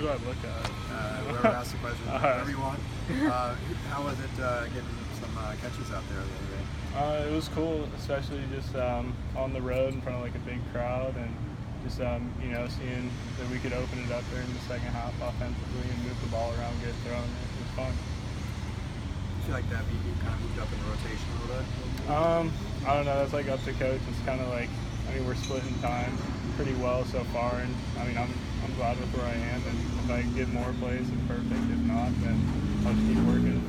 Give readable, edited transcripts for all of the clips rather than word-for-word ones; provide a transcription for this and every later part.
do I look at? Whoever asks the question, whatever you want. How was it getting some catches out there the other day? It was cool, especially just on the road in front of like a big crowd, and just seeing that we could open it up there in the second half offensively and move the ball around, get it thrown. It was fun. I feel like that you kind of moved up in the rotation a little bit. I don't know. That's like up to coach. It's kind of like, we're splitting time pretty well so far, and I'm glad with where I am. And if I get more plays, it's perfect. If not, then I'll just keep working.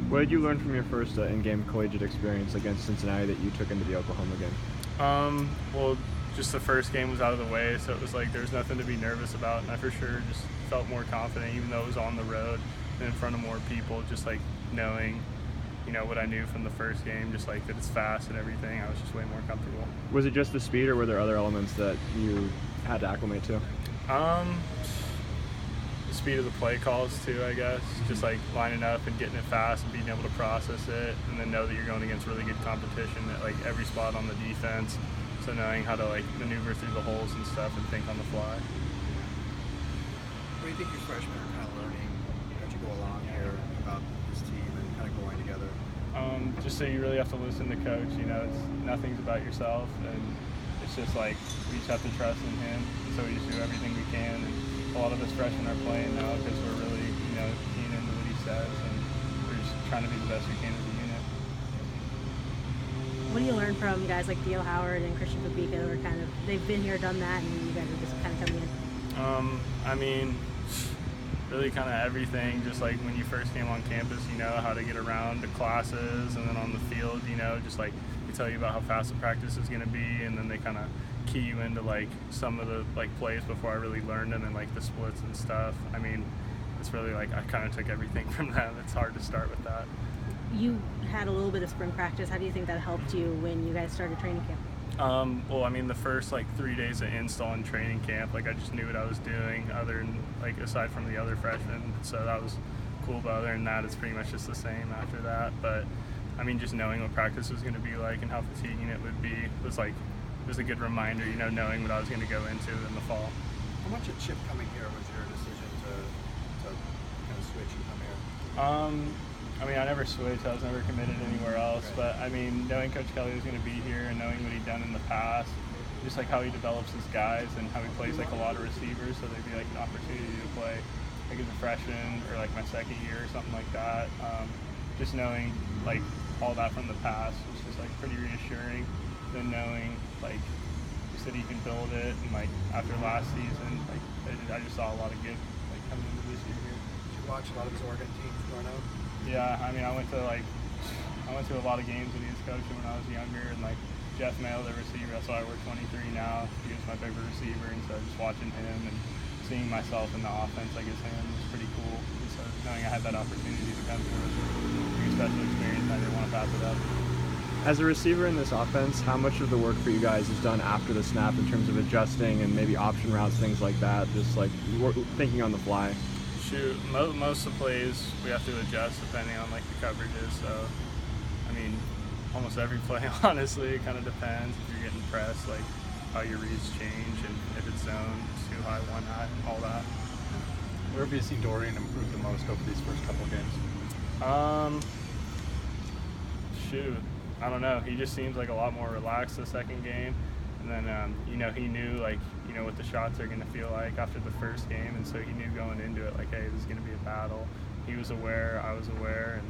What did you learn from your first in-game collegiate experience against Cincinnati that you took into the Oklahoma game? Well, just the first game was out of the way, so it was like there was nothing to be nervous about, and I for sure just felt more confident, even though it was on the road and in front of more people. Just like knowing, what I knew from the first game, just like that it's fast and everything. I was just way more comfortable. Was it just the speed, or were there other elements that you had to acclimate to? The speed of the play calls too, I guess. Just like lining up and getting it fast and being able to process it, and then know that you're going against really good competition at like every spot on the defense. So knowing how to like maneuver through the holes and stuff and think on the fly. What do you think your freshmen are kind of learning as you go along here about this team and kind of going together? Just so you really have to listen to coach. It's nothing's about yourself, and it's just like we just have to trust in him. So we just do everything we can, and a lot of us freshmen are playing now because we're really keen into what he says, and we're just trying to be the best we can as a unit. What do you learn from guys like Theo Howard and Christian Babika, who are they've been here, done that, and you guys are just kind of coming in? Really kind of everything. Just like when you first came on campus, how to get around to classes, and then on the field, just like they tell you about how fast the practice is going to be, and then they kind of key you into like some of the like plays before I really learned them, and like the splits and stuff. It's really like I kind of took everything from them. It's hard to start with that. You had a little bit of spring practice. How do you think that helped you when you guys started training camp? The first like 3 days of install and training camp, like I just knew what I was doing, other than like aside from the other freshmen. So that was cool. But other than that, it's pretty much just the same after that. But just knowing what practice was going to be like and how fatiguing it would be was a good reminder. Knowing what I was going to go into in the fall. How much of Chip coming here was your decision to kind of switch and come here? I never switched. I was never committed anywhere else. Right. But knowing Coach Kelly was going to be here and knowing what he'd done in the past, just like how he develops his guys and how he plays like a lot of receivers, so there'd be like an opportunity to play like as a freshman or like my second year or something like that. Just knowing like all that from the past was just like pretty reassuring. Then knowing like he said he can build it, and like after last season, like I just saw a lot of good like coming into this year here. Did you watch a lot of his Oregon teams growing up? Yeah, I went to a lot of games when he was coaching when I was younger, and like Jeff Mayo, the receiver, that's why I work 23 now. He was my favorite receiver, and so just watching him and seeing myself in the offense like his hand was pretty cool. And so knowing I had that opportunity to come here was a pretty special experience, and I didn't want to pass it up. As a receiver in this offense, how much of the work for you guys is done after the snap in terms of adjusting and maybe option routes, things like that, just like thinking on the fly? Shoot, most of the plays we have to adjust depending on like the coverages. So, almost every play, honestly, it kind of depends. If you're getting pressed, like how your reads change, and if it's zone, it's too high, one high, all that. Where have you seen Dorian improve the most over these first couple of games? I don't know. He just seems like a lot more relaxed the second game. And then, he knew, what the shots are going to feel like after the first game. And so he knew going into it, like, hey, this is going to be a battle. He was aware, I was aware, and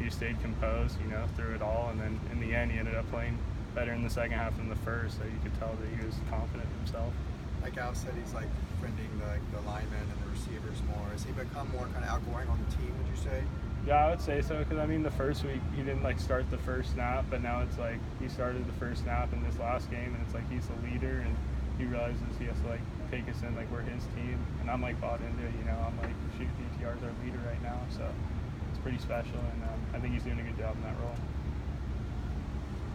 he stayed composed, through it all. And then in the end, he ended up playing better in the second half than the first. So you could tell that he was confident in himself. Like Al said, he's like friending the linemen and the receivers more. Has he become more kind of outgoing on the team, would you say? Yeah, I would say so, because the first week he didn't start the first snap, but now it's like he started the first snap in this last game, and it's like he's the leader, and he realizes he has to take us in, we're his team, and I'm bought into it. I'm shoot, DTR's our leader right now, so it's pretty special, and I think he's doing a good job in that role.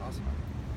Awesome.